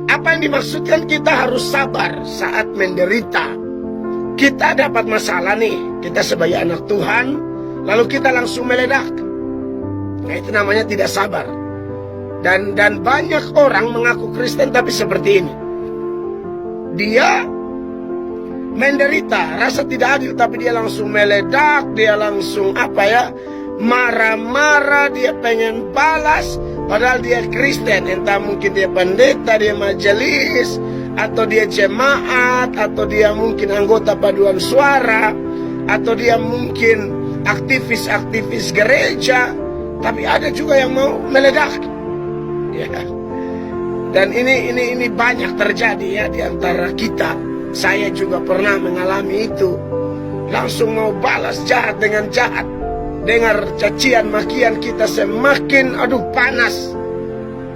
Apa yang dimaksudkan kita harus sabar saat menderita. Kita dapat masalah nih, kita sebagai anak Tuhan, lalu kita langsung meledak. Nah, itu namanya tidak sabar. Dan banyak orang mengaku Kristen tapi seperti ini. Dia menderita, rasa tidak adil, tapi dia langsung meledak, dia langsung marah-marah, dia pengen balas, padahal dia Kristen. Entah mungkin dia pendeta, dia majelis, atau dia jemaat, atau dia mungkin anggota paduan suara, atau dia mungkin aktivis-aktivis gereja, tapi ada juga yang mau meledak. Ya. Dan ini banyak terjadi ya di antara kita. Saya juga pernah mengalami itu. Langsung mau balas jahat dengan jahat. Dengar cacian makian kita semakin panas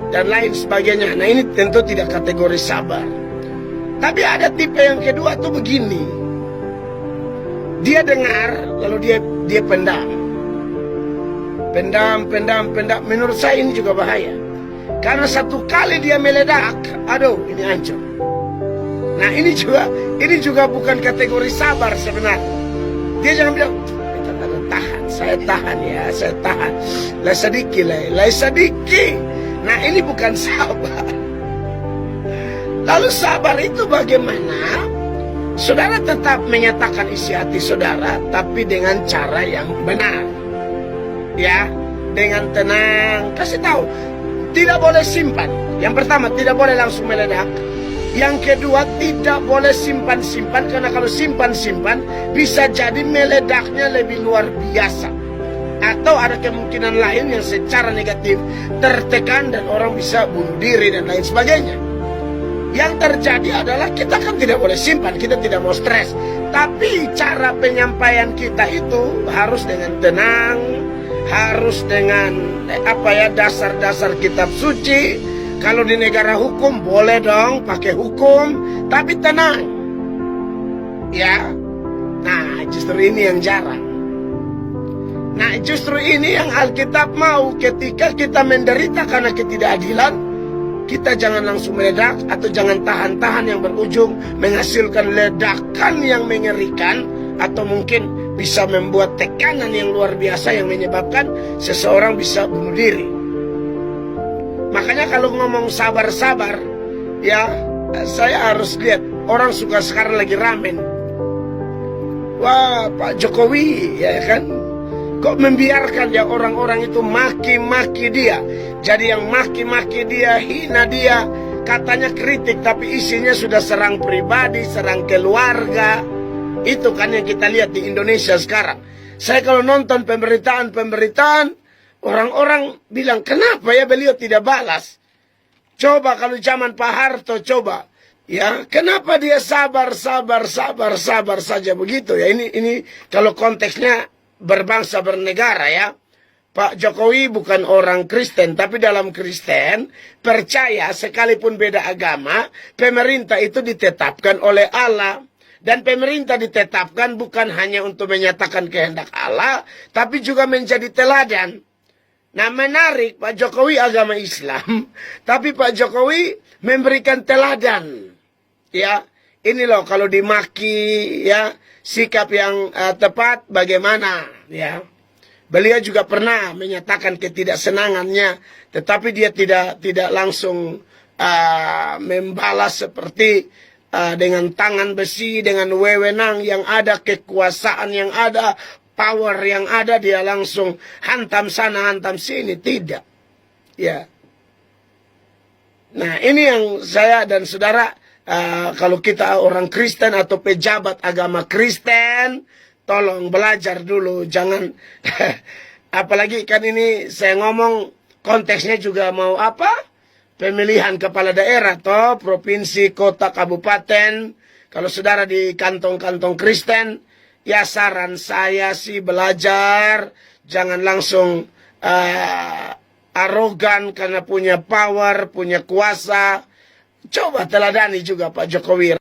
dan lain sebagainya. Nah, ini tentu tidak kategori sabar. Tapi ada tipe yang kedua tuh begini. Dia dengar lalu dia pendam. Pendam. Menurut saya ini juga bahaya. Karena satu kali dia meledak, ini hancur. Nah, ini juga bukan kategori sabar sebenarnya. Dia jangan bilang, tahan, saya tahan. Lai sedikit. Nah, ini bukan sabar. Lalu sabar itu bagaimana? Saudara tetap menyatakan isi hati saudara, tapi dengan cara yang benar. Ya, dengan tenang, kasih tahu. Tidak boleh simpan. Yang pertama, tidak boleh langsung meledak. Yang kedua, tidak boleh simpan-simpan. Karena kalau simpan-simpan, bisa jadi meledaknya lebih luar biasa. Atau ada kemungkinan lain yang secara negatif tertekan dan orang bisa bunuh diri dan lain sebagainya. Yang terjadi adalah kita kan tidak boleh simpan. Kita tidak mau stres. Tapi cara penyampaian kita itu harus dengan tenang. Harus dengan dasar-dasar kitab suci. Kalau di negara hukum boleh dong pakai hukum, tapi tenang. Ya. Nah, justru ini yang jarang. Nah, justru ini yang Alkitab mau. Ketika kita menderita karena ketidakadilan, kita jangan langsung meledak atau jangan tahan-tahan yang berujung menghasilkan ledakan yang mengerikan, atau mungkin bisa membuat tekanan yang luar biasa yang menyebabkan seseorang bisa bunuh diri. Makanya kalau ngomong sabar-sabar, ya saya harus lihat. Orang suka sekarang lagi ramen. Wah, Pak Jokowi, ya kan? Kok membiarkan ya orang-orang itu maki-maki dia. Jadi yang maki-maki dia, hina dia, katanya kritik, tapi isinya sudah serang pribadi, serang keluarga. Itu kan yang kita lihat di Indonesia sekarang. Saya kalau nonton pemberitaan, orang-orang bilang, kenapa ya beliau tidak balas? Coba kalau zaman Pak Harto, coba. Ya, kenapa dia sabar saja begitu ya? Ini kalau konteksnya berbangsa bernegara ya. Pak Jokowi bukan orang Kristen, tapi dalam Kristen percaya sekalipun beda agama, pemerintah itu ditetapkan oleh Allah. Dan pemerintah ditetapkan bukan hanya untuk menyatakan kehendak Allah, tapi juga menjadi teladan. Nah, menarik, Pak Jokowi agama Islam, tapi Pak Jokowi memberikan teladan. Ya, ini loh kalau dimaki, ya, sikap yang tepat bagaimana, ya. Beliau juga pernah menyatakan ketidaksenangannya, tetapi dia tidak langsung membalas seperti dengan tangan besi, dengan wewenang yang ada, kekuasaan yang ada, power yang ada, dia langsung hantam sana, hantam sini. Tidak. Ya. Nah, ini yang saya dan saudara, kalau kita orang Kristen atau pejabat agama Kristen, tolong belajar dulu. Jangan, apalagi kan ini saya ngomong konteksnya juga mau pemilihan kepala daerah toh, provinsi, kota, kabupaten. Kalau saudara di kantong-kantong Kristen, ya saran saya sih belajar, jangan langsung arogan karena punya power, punya kuasa. Coba teladani juga Pak Jokowi.